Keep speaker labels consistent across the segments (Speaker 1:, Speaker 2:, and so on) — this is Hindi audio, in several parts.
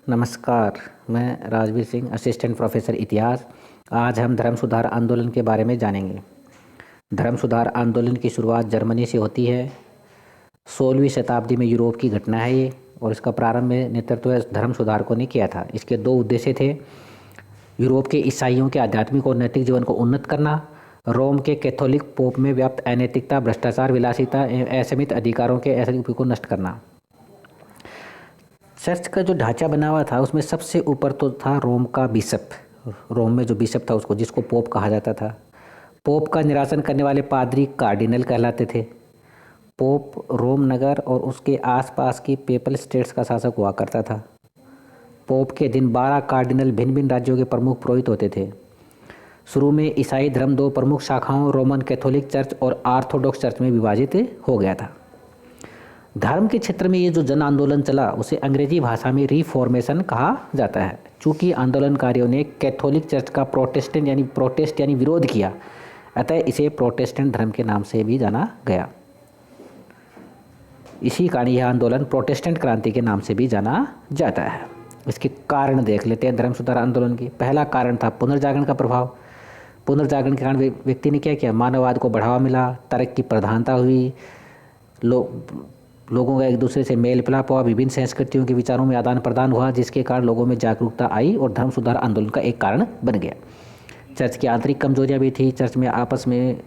Speaker 1: नमस्कार। मैं राजवीर सिंह, असिस्टेंट प्रोफेसर इतिहास। आज हम धर्म सुधार आंदोलन के बारे में जानेंगे। धर्म सुधार आंदोलन की शुरुआत जर्मनी से होती है। 16वीं शताब्दी में यूरोप की घटना है ये, और इसका प्रारंभ में नेतृत्व धर्म सुधारकों ने किया था। इसके दो उद्देश्य थे: यूरोप के ईसाइयों के आध्यात्मिक और नैतिक जीवन को उन्नत करना, रोम के कैथोलिक पोप में व्याप्त अनैतिकता, भ्रष्टाचार, विलासिता एवं असीमित अधिकारों के ऐसे उपयोग को नष्ट करना। चर्च का जो ढांचा बना हुआ था उसमें सबसे ऊपर तो था रोम का बिशप। रोम में जो बिशप था उसको, जिसको पोप कहा जाता था। पोप का निरासन करने वाले पादरी कार्डिनल कहलाते थे। पोप रोम नगर और उसके आसपास की पेपल स्टेट्स का शासक हुआ करता था। पोप के दिन 12 कार्डिनल भिन्न भिन्न राज्यों के प्रमुख पुरोहित होते थे। शुरू में ईसाई धर्म दो प्रमुख शाखाओं, रोमन कैथोलिक चर्च और ऑर्थोडॉक्स चर्च में विभाजित हो गया था। धर्म के क्षेत्र में ये जो जन आंदोलन चला उसे अंग्रेजी भाषा में रिफॉर्मेशन कहा जाता है। चूँकि आंदोलनकारियों ने कैथोलिक चर्च का प्रोटेस्ट यानी विरोध किया, अतः इसे प्रोटेस्टेंट धर्म के नाम से भी जाना गया। इसी कारण यह आंदोलन प्रोटेस्टेंट क्रांति के नाम से भी जाना जाता है। इसके कारण देख लेते हैं धर्म सुधार आंदोलन की। पहला कारण था पुनर्जागरण का प्रभाव। पुनर्जागरण के कारण व्यक्ति ने क्या किया? मानववाद को बढ़ावा मिला, तर्क की प्रधानता हुई, लोगों का एक दूसरे से मेल मिलाप हुआ, विभिन्न संस्कृतियों के विचारों में आदान प्रदान हुआ, जिसके कारण लोगों में जागरूकता आई और धर्म सुधार आंदोलन का एक कारण बन गया। चर्च की आंतरिक कमजोरियां भी थी। चर्च में आपस में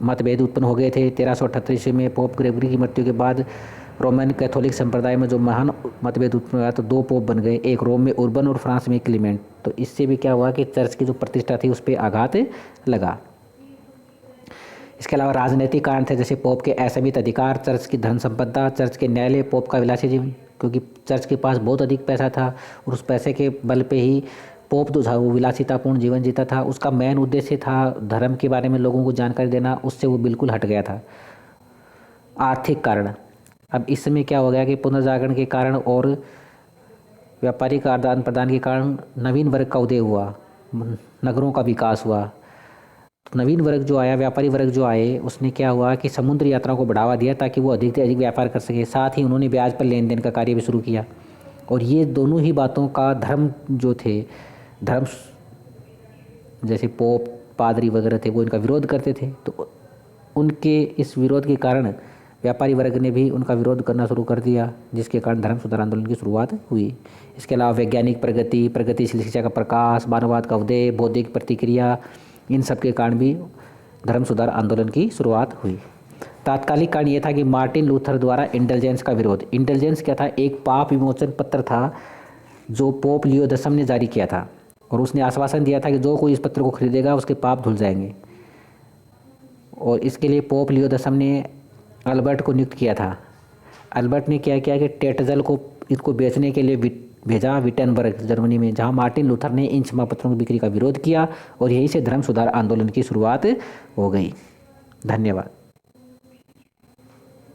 Speaker 1: मतभेद उत्पन्न हो गए थे। 1378 ईस्वी में पोप ग्रेगरी की मृत्यु के बाद रोमन कैथोलिक संप्रदाय में जो महान मतभेद उत्पन्न हुआ तो दो पोप बन गए, एक रोम में उर्बन और फ्रांस में क्लीमेंट। तो इससे भी क्या हुआ कि चर्च की जो प्रतिष्ठा थी उस पर आघात लगा। इसके अलावा राजनीतिक कारण थे, जैसे पोप के असीमित अधिकार, चर्च की धन संपदा, चर्च के न्यायालय, पोप का विलासी जीवन, क्योंकि चर्च के पास बहुत अधिक पैसा था और उस पैसे के बल पे ही पोप जो था वो विलासितापूर्ण जीवन जीता था। उसका मेन उद्देश्य था धर्म के बारे में लोगों को जानकारी देना, उससे वो बिल्कुल हट गया था। आर्थिक कारण, अब इस समय क्या हो गया कि पुनर्जागरण के कारण और व्यापारिक आदान प्रदान के कारण नवीन वर्ग का उदय हुआ, नगरों का विकास हुआ। नवीन वर्ग जो आया, व्यापारी वर्ग जो आए, उसने क्या हुआ कि समुद्र यात्रा को बढ़ावा दिया ताकि वो अधिक से अधिक व्यापार कर सके। साथ ही उन्होंने ब्याज पर लेन देन का कार्य भी शुरू किया। और ये दोनों ही बातों का धर्म जो थे, धर्म जैसे पोप, पादरी वगैरह थे, वो इनका विरोध करते थे। तो उनके इस विरोध के कारण व्यापारी वर्ग ने भी उनका विरोध करना शुरू कर दिया, जिसके कारण धर्म सुधार आंदोलन की शुरुआत हुई। इसके अलावा वैज्ञानिक प्रगति, प्रगतिशील शिक्षा का प्रकाश, मानववाद का उदय, बौद्धिक प्रतिक्रिया, इन सब के कारण भी धर्म सुधार आंदोलन की शुरुआत हुई। तात्कालिक कारण यह था कि मार्टिन लूथर द्वारा इंडल्जेंस का विरोध। इंडल्जेंस क्या था? एक पाप विमोचन पत्र था जो पोप लियो 10 ने जारी किया था, और उसने आश्वासन दिया था कि जो कोई इस पत्र को खरीदेगा उसके पाप धुल जाएंगे। और इसके लिए पोप लियो 10 ने अल्बर्ट को नियुक्त किया था। अल्बर्ट ने क्या किया कि टेटजल को इसको बेचने के लिए भेजा विटेनबर्ग, जर्मनी में, जहां मार्टिन लूथर ने इन क्षमापत्रों की बिक्री का विरोध किया, और यहीं से धर्म सुधार आंदोलन की शुरुआत हो गई। धन्यवाद।